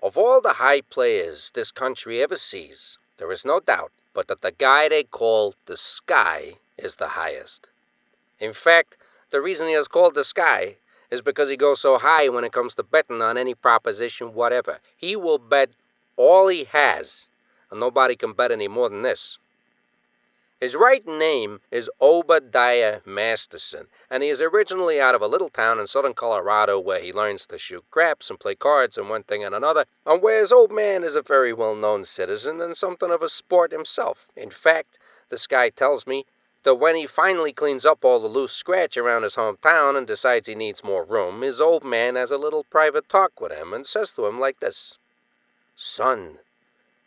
Of all the high players this country ever sees, there is no doubt but that the guy they call the Sky is the highest. In fact, the reason he is called the Sky is because he goes so high when it comes to betting on any proposition whatever. He will bet all he has, and nobody can bet any more than this. His right name is Obadiah Masterson, and he is originally out of a little town in southern Colorado where he learns to shoot craps and play cards and one thing and another, and where his old man is a very well-known citizen and something of a sport himself. In fact, this guy tells me that when he finally cleans up all the loose scratch around his hometown and decides he needs more room, his old man has a little private talk with him and says to him like this. "Son,"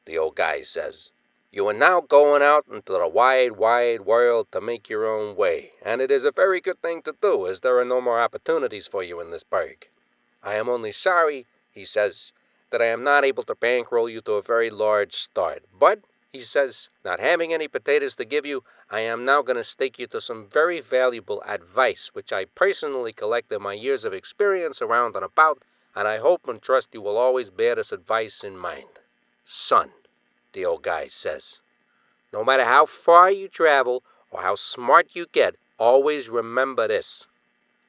the old guy says, "you are now going out into the wide, wide world to make your own way, and it is a very good thing to do, as there are no more opportunities for you in this burg. I am only sorry," he says, "that I am not able to bankroll you to a very large start. But," he says, "not having any potatoes to give you, I am now going to stake you to some very valuable advice, which I personally collect in my years of experience around and about, and I hope and trust you will always bear this advice in mind. Son," the old guy says, "no matter how far you travel or how smart you get, always remember this.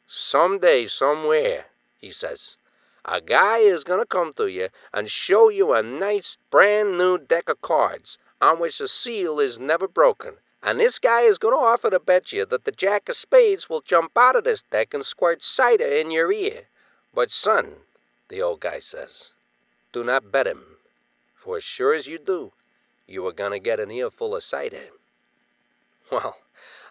Someday, somewhere," he says, "a guy is going to come to you and show you a nice brand new deck of cards on which the seal is never broken. And this guy is going to offer to bet you that the jack of spades will jump out of this deck and squirt cider in your ear. But son," the old guy says, "do not bet him, for as sure as you do, you are going to get an earful of cider." Well,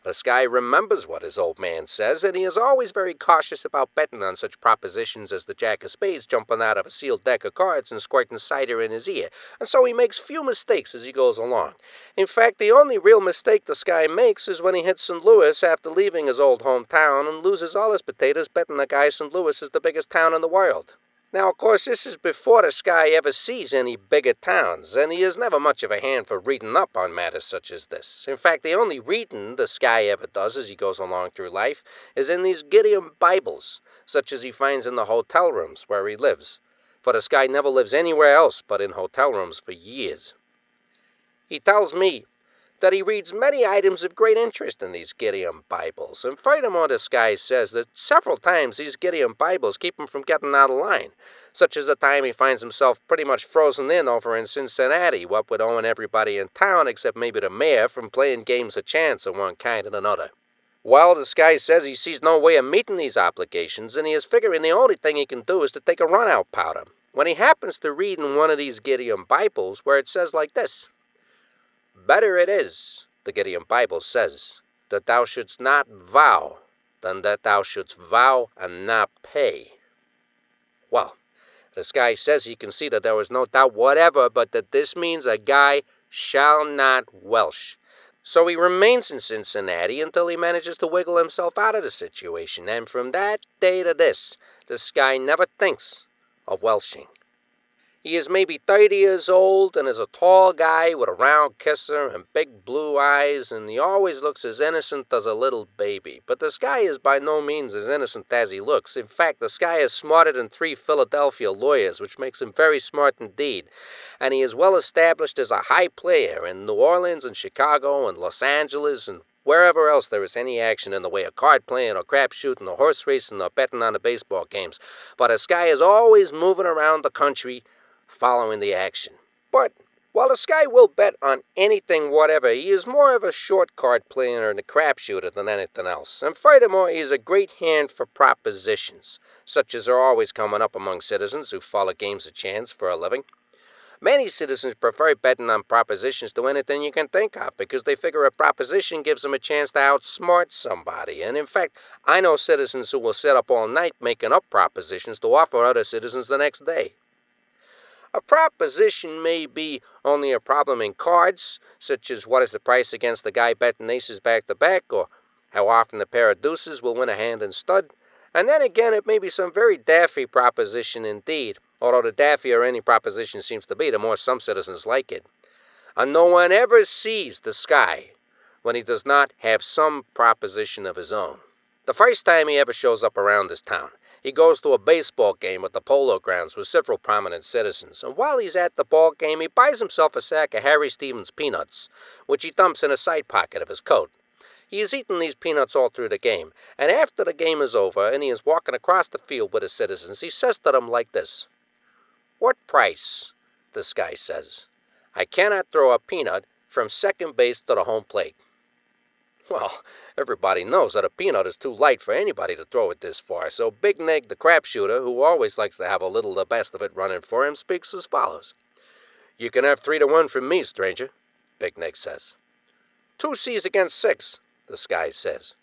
this guy remembers what his old man says, and he is always very cautious about betting on such propositions as the jack of spades jumping out of a sealed deck of cards and squirting cider in his ear, and so he makes few mistakes as he goes along. In fact, the only real mistake this guy makes is when he hits St. Louis after leaving his old hometown and loses all his potatoes betting the guy St. Louis is the biggest town in the world. Now, of course, this is before this guy ever sees any bigger towns, and he is never much of a hand for reading up on matters such as this. In fact, the only reading this guy ever does as he goes along through life is in these Gideon Bibles, such as he finds in the hotel rooms where he lives. For this guy never lives anywhere else but in hotel rooms for years. He tells me that he reads many items of great interest in these Gideon Bibles, and furthermore this guy says that several times these Gideon Bibles keep him from getting out of line, such as the time he finds himself pretty much frozen in over in Cincinnati, what with owing everybody in town except maybe the mayor from playing games of chance of one kind and another. Well, this guy says he sees no way of meeting these obligations, and he is figuring the only thing he can do is to take a run-out powder, when he happens to read in one of these Gideon Bibles where it says like this. "Better it is," the Gideon Bible says, "that thou shouldst not vow than that thou shouldst vow and not pay." Well, this guy says he can see that there is no doubt whatever but that this means a guy shall not welsh. So he remains in Cincinnati until he manages to wiggle himself out of the situation, and from that day to this guy never thinks of welshing. He is maybe 30 years old and is a tall guy with a round kisser and big blue eyes, and he always looks as innocent as a little baby. But this guy is by no means as innocent as he looks. In fact, this guy is smarter than 3 Philadelphia lawyers, which makes him very smart indeed. And he is well established as a high player in New Orleans and Chicago and Los Angeles and wherever else there is any action in the way of card playing or crap shooting or horse racing or betting on the baseball games. But this guy is always moving around the country following the action. But while this guy will bet on anything whatever, he is more of a short card player and a crap shooter than anything else. And furthermore, he is a great hand for propositions, such as are always coming up among citizens who follow games of chance for a living. Many citizens prefer betting on propositions to anything you can think of because they figure a proposition gives them a chance to outsmart somebody. And in fact, I know citizens who will sit up all night making up propositions to offer other citizens the next day. A proposition may be only a problem in cards, such as what is the price against the guy betting aces back-to-back, or how often the pair of deuces will win a hand in stud. And then again, it may be some very daffy proposition indeed, although the daffier any proposition seems to be, the more some citizens like it. And no one ever sees the sky when he does not have some proposition of his own. The first time he ever shows up around this town, He goes to a baseball game at the Polo Grounds with several prominent citizens, and while he's at the ball game, he buys himself a sack of Harry Stevens peanuts, which he dumps in a side pocket of his coat. He is eating these peanuts all through the game, and after the game is over and he is walking across the field with his citizens, he says to them like this: "What price?" this guy says. "I cannot throw a peanut from second base to the home plate." Well, everybody knows that a peanut is too light for anybody to throw it this far, so Big Neg the crapshooter, who always likes to have a little the best of it running for him, speaks as follows: "You can have 3-1 from me, stranger," Big Neg says. "Two C's against 6, this guy says.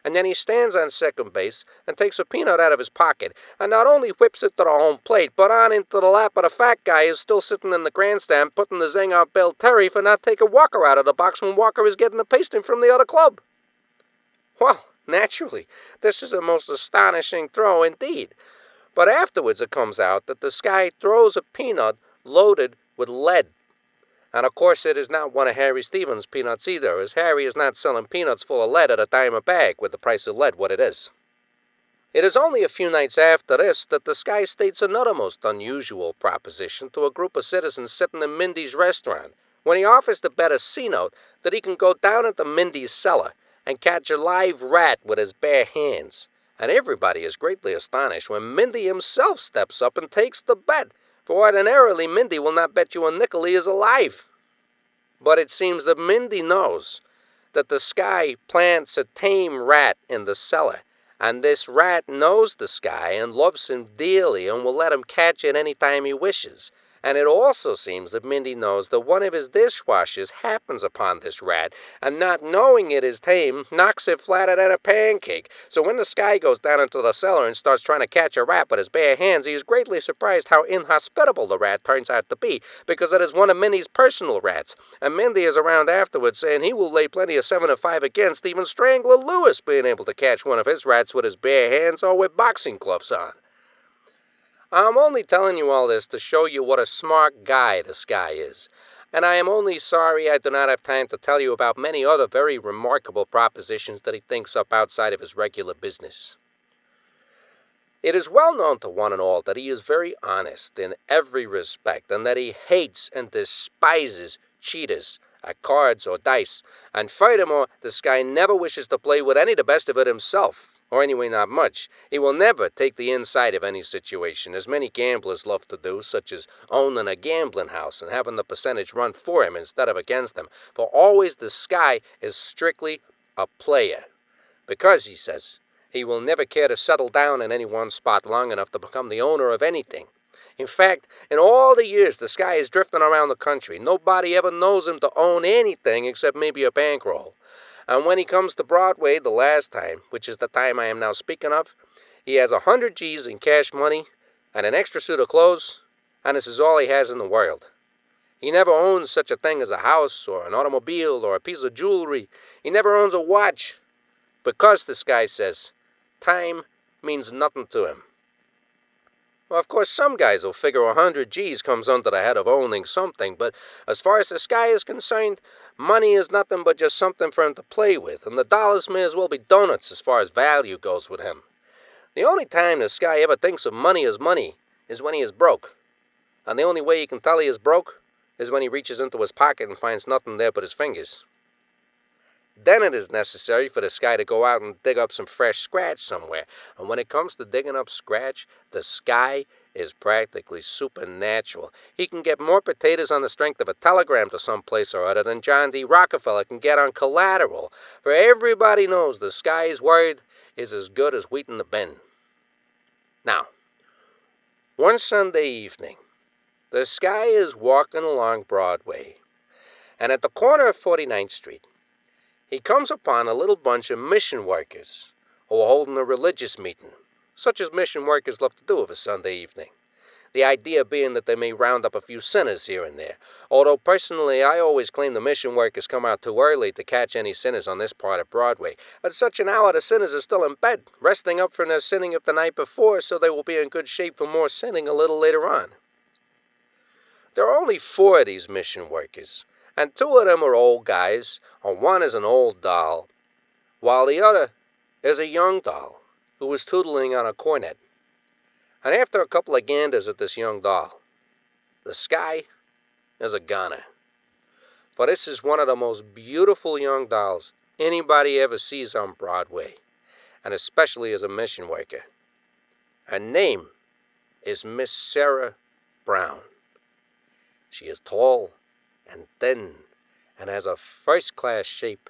And then he stands on second base and takes a peanut out of his pocket, and not only whips it to the home plate, but on into the lap of the fat guy who's still sitting in the grandstand putting the zing on Bill Terry for not taking Walker out of the box when Walker is getting the pasting from the other club." Well, naturally, this is a most astonishing throw indeed. But afterwards it comes out that this guy throws a peanut loaded with lead. And of course it is not one of Harry Stevens' peanuts either, as Harry is not selling peanuts full of lead at a dime a bag with the price of lead what it is. It is only a few nights after this that this guy states another most unusual proposition to a group of citizens sitting in Mindy's restaurant, when he offers to bet a C-note that he can go down into Mindy's cellar and catch a live rat with his bare hands. And everybody is greatly astonished when Mindy himself steps up and takes the bet, for ordinarily Mindy will not bet you a nickel he is alive. But it seems that Mindy knows that the Sky plants a tame rat in the cellar, and this rat knows the Sky and loves him dearly and will let him catch it any time he wishes. And it also seems that Mindy knows that one of his dishwashers happens upon this rat, and not knowing it is tame, knocks it flatter than a pancake. So when the Sky goes down into the cellar and starts trying to catch a rat with his bare hands, he is greatly surprised how inhospitable the rat turns out to be, because it is one of Mindy's personal rats. And Mindy is around afterwards saying he will lay plenty of 7-5 against even Strangler Lewis being able to catch one of his rats with his bare hands or with boxing gloves on. I'm only telling you all this to show you what a smart guy this guy is, and I am only sorry I do not have time to tell you about many other very remarkable propositions that he thinks up outside of his regular business. It is well known to one and all that he is very honest in every respect, and that he hates and despises cheaters at cards or dice, and furthermore, this guy never wishes to play with any the best of it himself. Or anyway, not much. He will never take the inside of any situation, as many gamblers love to do, such as owning a gambling house and having the percentage run for him instead of against him. For always the Sky is strictly a player. Because, he says, he will never care to settle down in any one spot long enough to become the owner of anything. In fact, in all the years the Sky is drifting around the country, nobody ever knows him to own anything except maybe a bankroll. And when he comes to Broadway the last time, which is the time I am now speaking of, he has 100 G's in cash money and an extra suit of clothes, and this is all he has in the world. He never owns such a thing as a house or an automobile or a piece of jewelry. He never owns a watch, because, this guy says, time means nothing to him. Well, of course, some guys will figure 100 G's comes under the head of owning something, but as far as this guy is concerned, money is nothing but just something for him to play with, and the dollars may as well be donuts as far as value goes with him. The only time this guy ever thinks of money as money is when he is broke, and the only way you can tell he is broke is when he reaches into his pocket and finds nothing there but his fingers. Then it is necessary for this guy to go out and dig up some fresh scratch somewhere. And when it comes to digging up scratch, the Sky is practically supernatural. He can get more potatoes on the strength of a telegram to some place or other than John D. Rockefeller can get on collateral. For everybody knows the Sky's word is as good as wheat in the bin. Now, one Sunday evening, the Sky is walking along Broadway, and at the corner of 49th Street, he comes upon a little bunch of mission workers who are holding a religious meeting, such as mission workers love to do of a Sunday evening. The idea being that they may round up a few sinners here and there, although personally I always claim the mission workers come out too early to catch any sinners on this part of Broadway. At such an hour the sinners are still in bed, resting up from their sinning of the night before, so they will be in good shape for more sinning a little later on. There are only 4 of these mission workers, and 2 of them are old guys, and one is an old doll, while the other is a young doll who is tootling on a cornet. And after a couple of ganders at this young doll, the Sky is a goner. For this is one of the most beautiful young dolls anybody ever sees on Broadway, and especially as a mission worker. Her name is Miss Sarah Brown. She is tall and thin and has a first-class shape,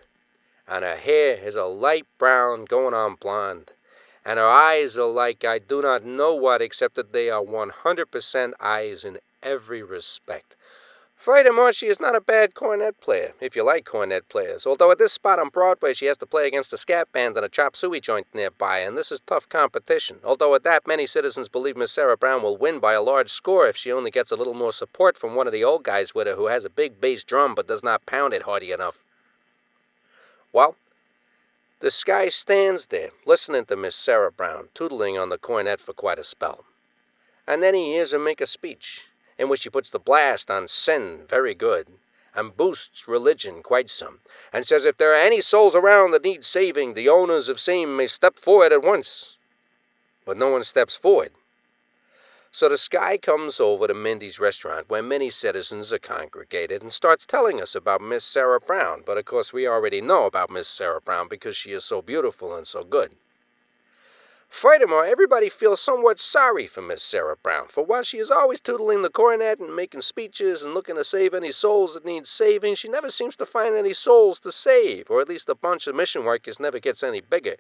and her hair is a light brown going on blonde, and her eyes are like I do not know what, except that they are 100% eyes in every respect. Furthermore, she is not a bad cornet player, if you like cornet players, although at this spot on Broadway she has to play against a scat band and a chop suey joint nearby, and this is tough competition, although at that many citizens believe Miss Sarah Brown will win by a large score if she only gets a little more support from one of the old guys with her who has a big bass drum but does not pound it hearty enough. Well, the Sky stands there, listening to Miss Sarah Brown, tootling on the cornet for quite a spell. And then he hears her make a speech, in which she puts the blast on sin very good, and boosts religion quite some, and says if there are any souls around that need saving, the owners of same may step forward at once. But no one steps forward. So the Sky comes over to Mindy's restaurant, where many citizens are congregated, and starts telling us about Miss Sarah Brown. But of course we already know about Miss Sarah Brown because she is so beautiful and so good. Furthermore, everybody feels somewhat sorry for Miss Sarah Brown, for while she is always tootling the cornet and making speeches and looking to save any souls that need saving, she never seems to find any souls to save, or at least the bunch of mission workers never gets any bigger.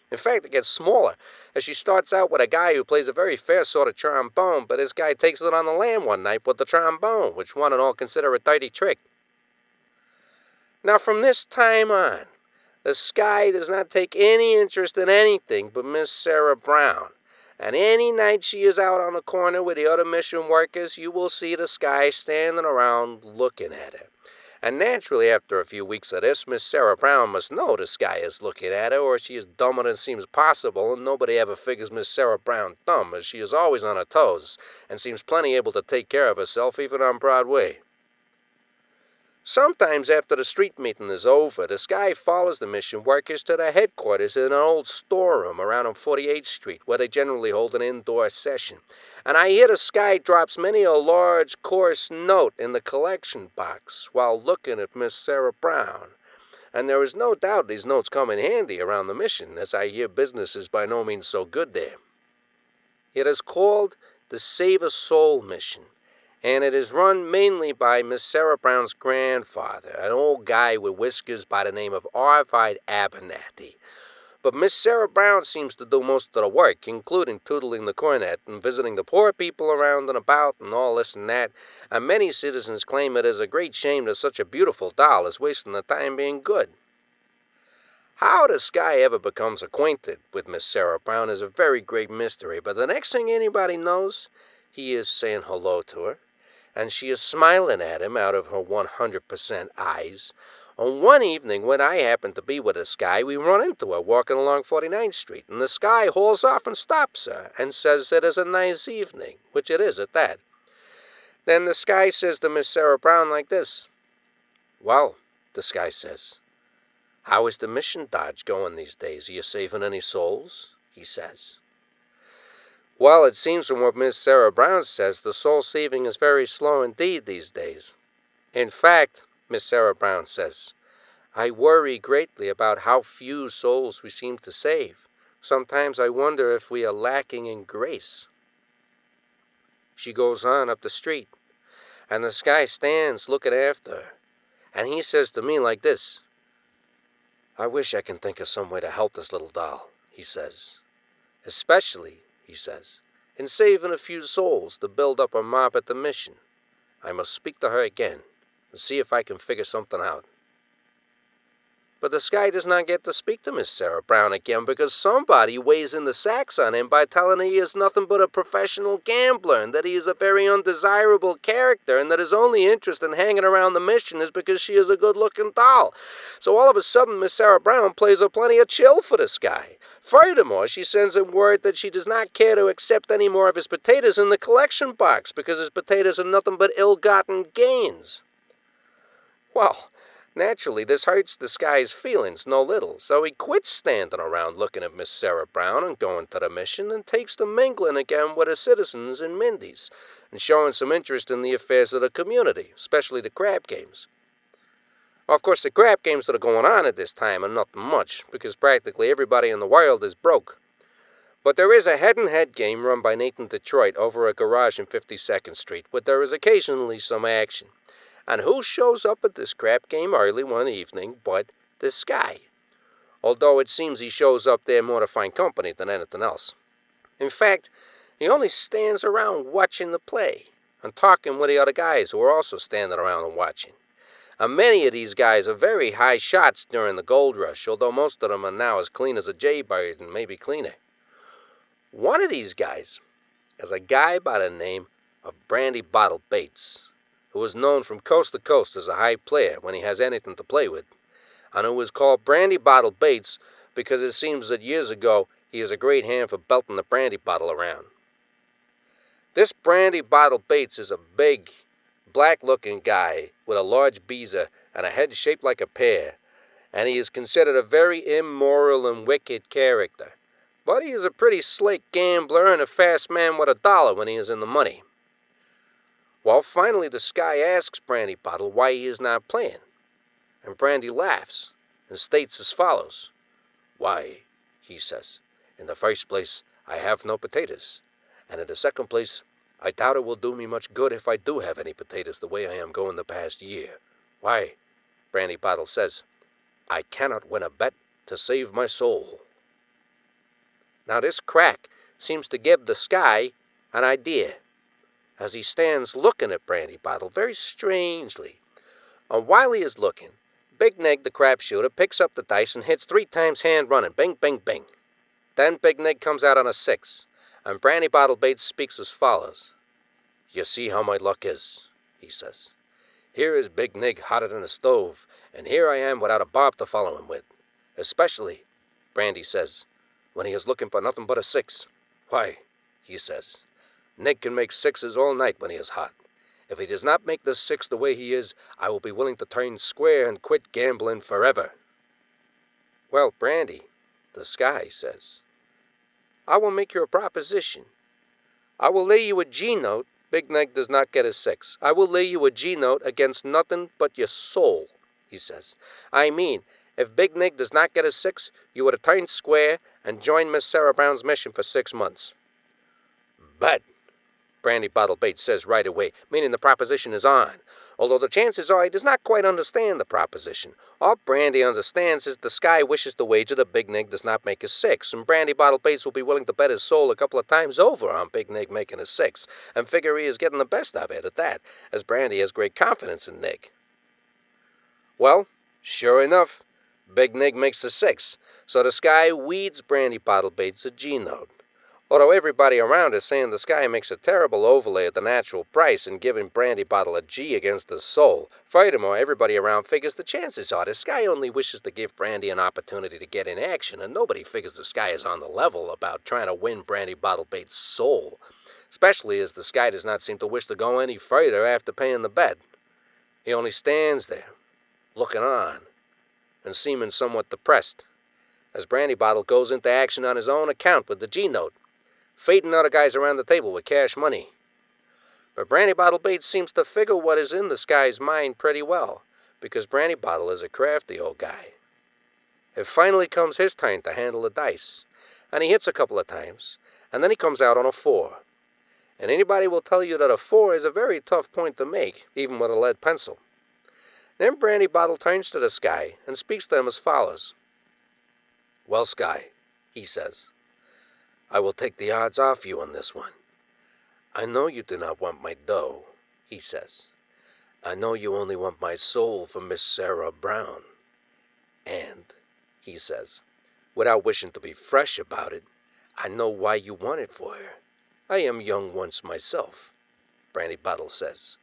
In fact, it gets smaller, as she starts out with a guy who plays a very fair sort of trombone, but this guy takes it on the lam one night with the trombone, which one and all consider a dirty trick. Now, from this time on, the Sky does not take any interest in anything but Miss Sarah Brown, and any night she is out on the corner with the other mission workers, you will see the Sky standing around looking at her. And naturally, after a few weeks of this, Miss Sarah Brown must know the Sky is looking at her, or she is dumber than seems possible, and nobody ever figures Miss Sarah Brown dumb, as she is always on her toes, and seems plenty able to take care of herself, even on Broadway. Sometimes after the street meeting is over, the Sky follows the mission workers to their headquarters in an old storeroom around on 48th Street, where they generally hold an indoor session. And I hear the Sky drops many a large, coarse note in the collection box while looking at Miss Sarah Brown. And there is no doubt these notes come in handy around the mission, as I hear business is by no means so good there. It is called the Save a Soul Mission, and it is run mainly by Miss Sarah Brown's grandfather, an old guy with whiskers by the name of Arvide Abernathy. But Miss Sarah Brown seems to do most of the work, including tootling the cornet and visiting the poor people around and about and all this and that, and many citizens claim it is a great shame that such a beautiful doll is wasting the time being good. How the Sky ever becomes acquainted with Miss Sarah Brown is a very great mystery, but the next thing anybody knows, he is saying hello to her, and she is smiling at him out of her 100% eyes. On one evening, when I happened to be with the Sky, we run into her walking along 49th Street, and the Sky hauls off and stops her and says it is a nice evening, which it is at that. Then the Sky says to Miss Sarah Brown like this: "Well," the Sky says, "how is the mission dodge going these days? Are you saving any souls?" he says. Well, it seems from what Miss Sarah Brown says, the soul saving is very slow indeed these days. In fact, Miss Sarah Brown says, "I worry greatly about how few souls we seem to save. Sometimes I wonder if we are lacking in grace." She goes on up the street, and the Sky stands looking after her, and he says to me like this: "I wish I can think of some way to help this little doll," he says. "Especially," he says, "in saving a few souls to build up a mob at the mission. I must speak to her again and see if I can figure something out." But the Sky does not get to speak to Miss Sarah Brown again because somebody weighs in the sacks on him by telling her he is nothing but a professional gambler and that he is a very undesirable character and that his only interest in hanging around the mission is because she is a good-looking doll. So all of a sudden, Miss Sarah Brown plays her plenty of chill for the Sky. Furthermore, she sends him word that she does not care to accept any more of his potatoes in the collection box because his potatoes are nothing but ill-gotten gains. Well, Naturally, this hurts the Sky's feelings no little, so he quits standing around looking at Miss Sarah Brown and going to the mission and takes to mingling again with the citizens in Mindy's and showing some interest in the affairs of the community, especially the crab games. Of course, the crab games that are going on at this time are nothing much, because practically everybody in the world is broke. But there is a head-and-head game run by Nathan Detroit over a garage in 52nd Street, where there is occasionally some action. And who shows up at this crap game early one evening but the Sky? Although it seems he shows up there more to find company than anything else. In fact, he only stands around watching the play and talking with the other guys who are also standing around and watching. And many of these guys are very high shots during the gold rush, although most of them are now as clean as a jaybird and maybe cleaner. One of these guys is a guy by the name of Brandy Bottle Bates, who is known from coast to coast as a high player when he has anything to play with, and who is called Brandy Bottle Bates because it seems that years ago he is a great hand for belting the brandy bottle around. This Brandy Bottle Bates is a big, black-looking guy with a large beezer and a head shaped like a pear, and he is considered a very immoral and wicked character. But he is a pretty slick gambler and a fast man with $1 when he is in the money. Well, finally the Sky asks Brandy Bottle why he is not playing, and Brandy laughs and states as follows. "Why," he says, "in the first place, I have no potatoes, and in the second place, I doubt it will do me much good if I do have any potatoes the way I am going the past year. Why," Brandy Bottle says, "I cannot win a bet to save my soul." Now this crack seems to give the Sky an idea, as he stands looking at Brandy Bottle very strangely. And while he is looking, Big Nig, the crap shooter, picks up the dice and hits 3 times hand running. Bing, bing, bing. Then Big Nig comes out on a 6, and Brandy Bottle Bates speaks as follows. "You see how my luck is," he says. "Here is Big Nig hotter than a stove, and here I am without a bob to follow him with. Especially," Brandy says, "when he is looking for nothing but a 6. Why," he says, "Nig can make 6s all night when he is hot. If he does not make this 6 the way he is, I will be willing to turn square and quit gambling forever." "Well, Brandy," the Sky says, "I will make you a proposition. I will lay you a G-note. Big Nig does not get a 6. I will lay you a G-note against nothing but your soul," he says. "I mean, if Big Nig does not get a 6, you would have turned square and joined Miss Sarah Brown's mission for 6 months." "Bet," Brandy Bottle Bates says right away, meaning the proposition is on, although the chances are he does not quite understand the proposition. All Brandy understands is the Sky wishes to wager that Big Nig does not make a 6, and Brandy Bottle Bates will be willing to bet his soul a couple of times over on Big Nig making a 6, and figure he is getting the best of it at that, as Brandy has great confidence in Nig. Well, sure enough, Big Nig makes a 6, so the Sky weeds Brandy Bottle Bates a G-note. Although everybody around is saying the Sky makes a terrible overlay at the natural price and giving Brandy Bottle a G against his soul. Furthermore, everybody around figures the chances are the Sky only wishes to give Brandy an opportunity to get in action, and nobody figures the Sky is on the level about trying to win Brandy Bottle Bates' soul, especially as the Sky does not seem to wish to go any further after paying the bet. He only stands there, looking on, and seeming somewhat depressed, as Brandy Bottle goes into action on his own account with the G-note, fading other guys around the table with cash money. But Brandy Bottle Bates seems to figure what is in the Sky's mind pretty well, because Brandy Bottle is a crafty old guy. It finally comes his turn to handle the dice, and he hits a couple of times, and then he comes out on a 4. And anybody will tell you that a 4 is a very tough point to make, even with a lead pencil. Then Brandy Bottle turns to the Sky and speaks to him as follows. "Well, Sky," he says, "I will take the odds off you on this one. I know you do not want my dough," he says. "I know you only want my soul for Miss Sarah Brown. And," he says, "without wishing to be fresh about it, I know why you want it for her. I am young once myself," Brandy Bottle says.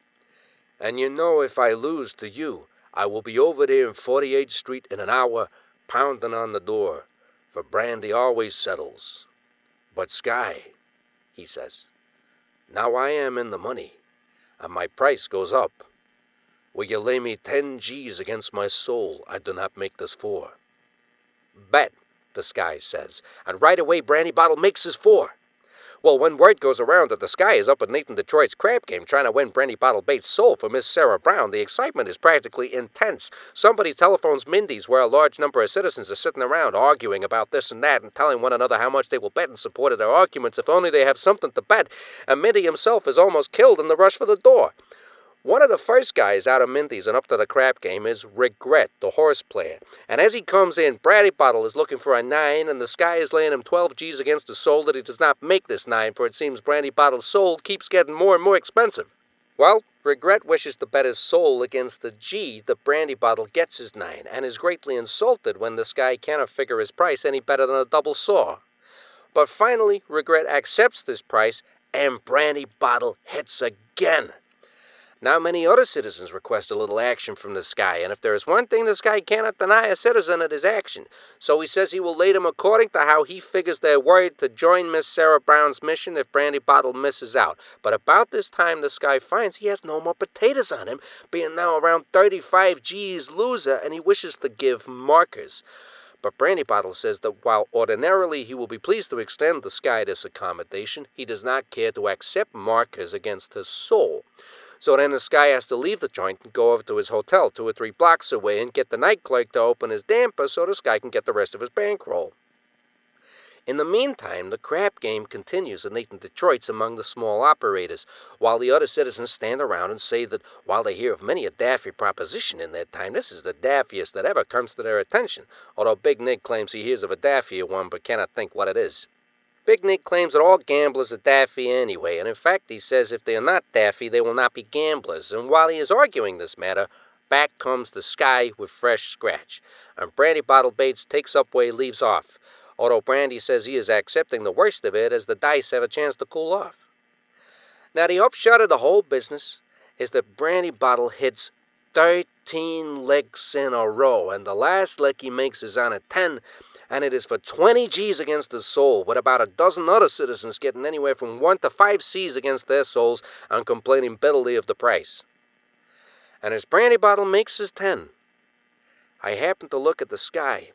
"And you know if I lose to you, I will be over there in 48th Street in an hour, pounding on the door, for Brandy always settles. But Sky," he says, "now I am in the money, and my price goes up. Will you lay me 10 G's against my soul I do not make this for? Bet, the Sky says, and right away Brandy Bottle makes his 4. Well, when word goes around that the Sky is up at Nathan Detroit's crap game trying to win Brandy Bottle Bates' soul for Miss Sarah Brown, the excitement is practically intense. Somebody telephones Mindy's, where a large number of citizens are sitting around arguing about this and that and telling one another how much they will bet in support of their arguments if only they have something to bet, and Mindy himself is almost killed in the rush for the door. One of the first guys out of Mindy's and up to the crap game is Regret, the horse player. And as he comes in, Brandy Bottle is looking for a 9, and the Sky is laying him 12 G's against the soul that he does not make this 9, for it seems Brandy Bottle's soul keeps getting more and more expensive. Well, Regret wishes to bet his soul against the G that Brandy Bottle gets his 9, and is greatly insulted when the Sky cannot figure his price any better than a double saw. But finally, Regret accepts this price, and Brandy Bottle hits again. Now many other citizens request a little action from the Sky, and if there is one thing the Sky cannot deny a citizen, it is action. So he says he will lay them according to how he figures they're worried to join Miss Sarah Brown's mission if Brandy Bottle misses out. But about this time the Sky finds he has no more potatoes on him, being now around 35 G's loser, and he wishes to give markers. But Brandy Bottle says that while ordinarily he will be pleased to extend the Sky this accommodation, he does not care to accept markers against his soul. So then the Sky has to leave the joint and go over to his hotel 2 or 3 blocks away and get the night clerk to open his damper so the Sky can get the rest of his bankroll. In the meantime, the crap game continues at Nathan Detroit's among the small operators, while the other citizens stand around and say that while they hear of many a daffy proposition in their time, this is the daffiest that ever comes to their attention, although Big Nick claims he hears of a daffier one but cannot think what it is. Big Nick claims that all gamblers are daffy anyway, and in fact he says if they are not daffy, they will not be gamblers. And while he is arguing this matter, back comes the Sky with fresh scratch, and Brandy Bottle Bates takes up where he leaves off, although Brandy says he is accepting the worst of it as the dice have a chance to cool off. Now the upshot of the whole business is that Brandy Bottle hits 13 licks in a row, and the last lick he makes is on a 10, and it is for 20 G's against his soul, with about a dozen other citizens getting anywhere from 1 to 5 C's against their souls and complaining bitterly of the price. And as Brandy Bottle makes his 10, I happen to look at the Sky,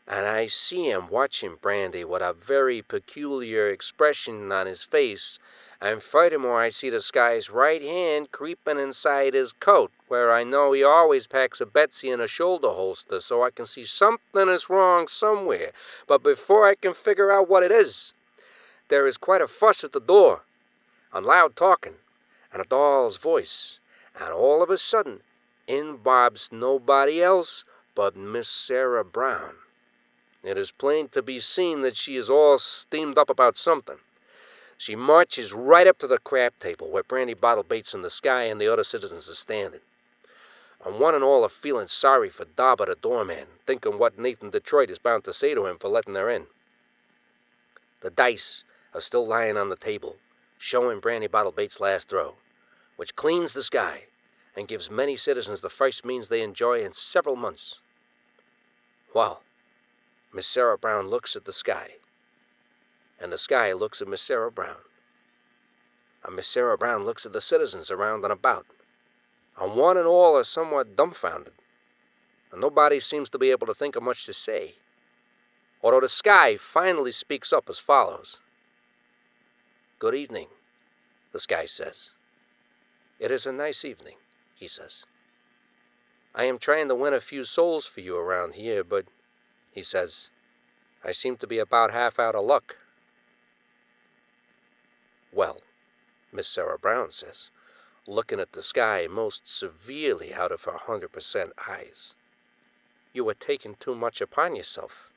and I see him watching Brandy with a very peculiar expression on his face, and furthermore I see the Sky's right hand creeping inside his coat, where I know he always packs a Betsy in a shoulder holster, so I can see something is wrong somewhere. But before I can figure out what it is, there is quite a fuss at the door, and loud talking, and a doll's voice, and all of a sudden, in bobs nobody else but Miss Sarah Brown. It is plain to be seen that she is all steamed up about something. She marches right up to the crap table where Brandy Bottle Bates and the Sky and the other citizens are standing. And one and all are feeling sorry for Dauber the doorman, thinking what Nathan Detroit is bound to say to him for letting her in. The dice are still lying on the table, showing Brandy Bottle Bates' last throw, which cleans the Sky and gives many citizens the first means they enjoy in several months. Well, Miss Sarah Brown looks at the Sky, and the Sky looks at Miss Sarah Brown, and Miss Sarah Brown looks at the citizens around and about, and one and all are somewhat dumbfounded, and nobody seems to be able to think of much to say, although the Sky finally speaks up as follows. "Good evening," the Sky says. "It is a nice evening," he says. "I am trying to win a few souls for you around here, but," he says, "I seem to be about half out of luck." "Well," Miss Sarah Brown says, looking at the Sky most severely out of her 100% eyes, "you are taking too much upon yourself.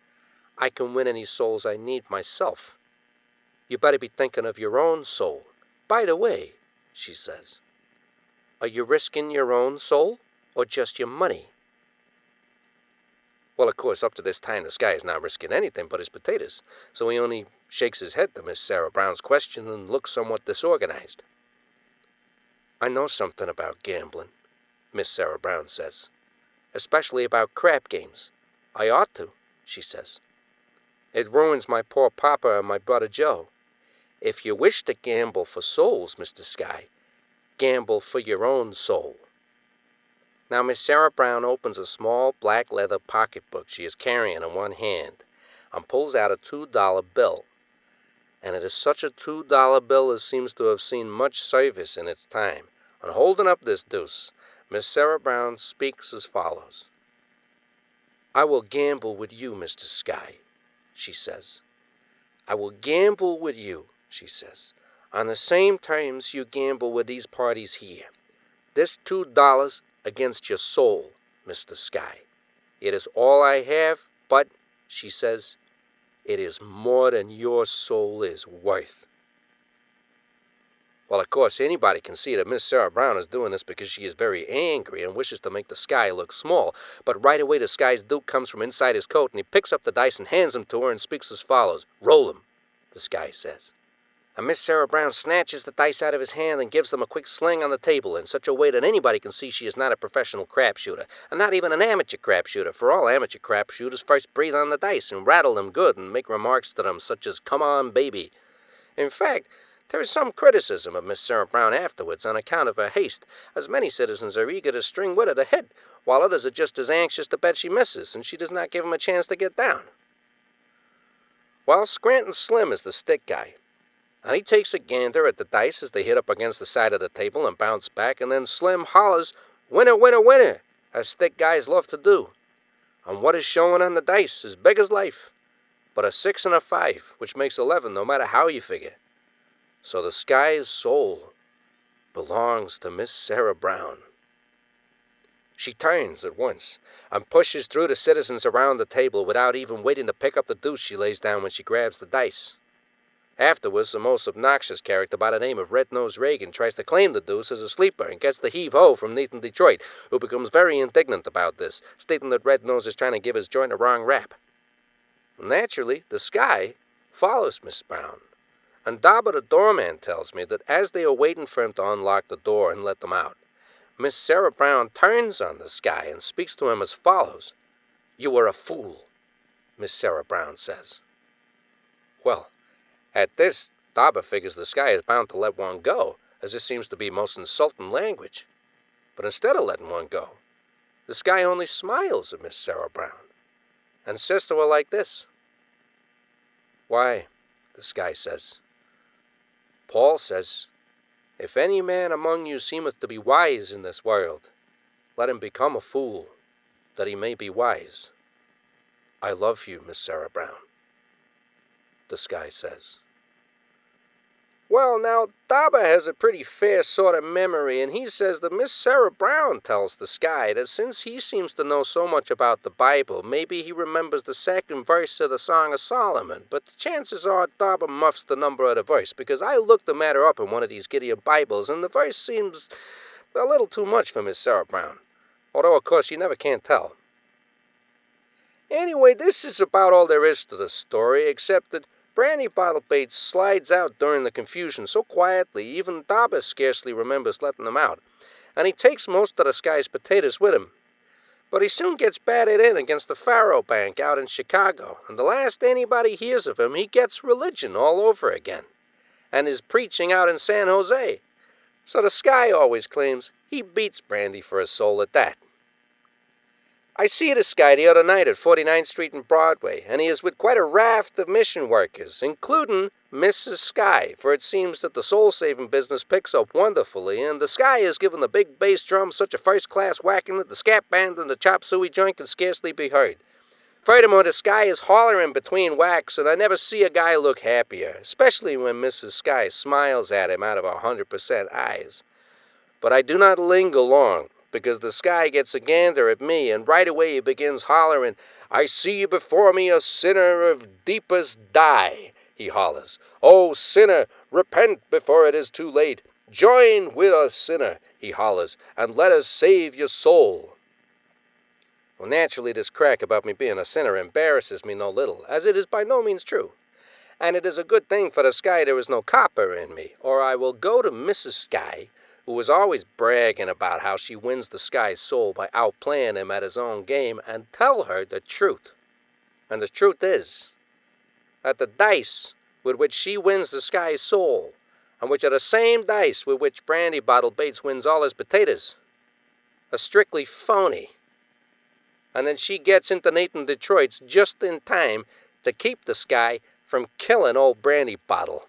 I can win any souls I need myself. You better be thinking of your own soul. By the way," she says, "are you risking your own soul or just your money?" Well, of course, up to this time, the Sky is not risking anything but his potatoes, so he only shakes his head to Miss Sarah Brown's question and looks somewhat disorganized. "I know something about gambling," Miss Sarah Brown says, "especially about crap games. I ought to," she says. "It ruins my poor papa and my brother Joe. If you wish to gamble for souls, Mr. Sky, gamble for your own soul." Now Miss Sarah Brown opens a small black leather pocketbook she is carrying in one hand and pulls out a $2 bill. And it is such a $2 bill as seems to have seen much service in its time. And holding up this deuce, Miss Sarah Brown speaks as follows. "I will gamble with you, Mr. Sky," she says. "I will gamble with you," she says, "on the same terms you gamble with these parties here. This $2 against your soul, Mr. Sky. It is all I have, but," she says, "it is more than your soul is worth." Well, of course, anybody can see that Miss Sarah Brown is doing this because she is very angry and wishes to make the Sky look small. But right away the Sky's dupe comes from inside his coat, and he picks up the dice and hands them to her and speaks as follows. "Roll 'em," the Sky says. And Miss Sarah Brown snatches the dice out of his hand and gives them a quick sling on the table in such a way that anybody can see she is not a professional crapshooter, and not even an amateur crapshooter, for all amateur crapshooters first breathe on the dice and rattle them good and make remarks to them such as, "Come on, baby." In fact, there is some criticism of Miss Sarah Brown afterwards on account of her haste, as many citizens are eager to string with her to hit, while others are just as anxious to bet she misses, and she does not give them a chance to get down. Well, Scranton Slim is the stick guy, and he takes a gander at the dice as they hit up against the side of the table and bounce back, and then Slim hollers, "Winner, winner, winner," as stick guys love to do. And what is showing on the dice is big as life, but a 6 and a 5, which makes 11 no matter how you figure. So the Sky's soul belongs to Miss Sarah Brown. She turns at once and pushes through the citizens around the table without even waiting to pick up the deuce she lays down when she grabs the dice. Afterwards, the most obnoxious character by the name of Red-Nosed Reagan tries to claim the deuce as a sleeper and gets the heave-ho from Nathan Detroit, who becomes very indignant about this, stating that Red-Nose is trying to give his joint a wrong rap. Naturally, the Sky follows Miss Brown. And Dabba the doorman tells me that as they are waiting for him to unlock the door and let them out, Miss Sarah Brown turns on the Sky and speaks to him as follows. "You are a fool," Miss Sarah Brown says. Well, at this, Dabba figures the Sky is bound to let one go, as this seems to be most insulting language. But instead of letting one go, the Sky only smiles at Miss Sarah Brown and says to her like this. "Why," the Sky says, "Paul says, 'If any man among you seemeth to be wise in this world, let him become a fool, that he may be wise.' I love you, Miss Sarah Brown," the Sky says. Well, now, Dabba has a pretty fair sort of memory, and he says that Miss Sarah Brown tells the Sky that since he seems to know so much about the Bible, maybe he remembers the second verse of the Song of Solomon. But the chances are Dabba muffs the number of the verse, because I looked the matter up in one of these Gideon Bibles, and the verse seems a little too much for Miss Sarah Brown. Although, of course, you never can tell. Anyway, this is about all there is to the story, except that Brandy Bottle Bates slides out during the confusion so quietly even Dabba scarcely remembers letting him out, and he takes most of the Sky's potatoes with him. But he soon gets batted in against the Faro Bank out in Chicago, and the last anybody hears of him, he gets religion all over again, and is preaching out in San Jose. So the Sky always claims he beats Brandy for his soul at that. I see this guy the other night at 49th Street and Broadway, and he is with quite a raft of mission workers, including Mrs. Sky, for it seems that the soul-saving business picks up wonderfully, and the Sky has given the big bass drum such a first-class whacking that the scat band and the chop suey joint can scarcely be heard. Furthermore, the Sky is hollering between whacks, and I never see a guy look happier, especially when Mrs. Sky smiles at him out of 100% eyes. But I do not linger long, because the Sky gets a gander at me, and right away he begins hollering, "I see before me a sinner of deepest dye," he hollers. "Oh, sinner, repent before it is too late. Join with us, sinner," he hollers, "and let us save your soul." Well, naturally, this crack about me being a sinner embarrasses me no little, as it is by no means true. And it is a good thing for the Sky there is no copper in me, or I will go to Mrs. Sky, who is always bragging about how she wins the Sky's soul by outplaying him at his own game, and tell her the truth. And the truth is that the dice with which she wins the Sky's soul, and which are the same dice with which Brandy Bottle Bates wins all his potatoes, are strictly phony. And then she gets into Nathan Detroit's just in time to keep this guy from killing old Brandy Bottle.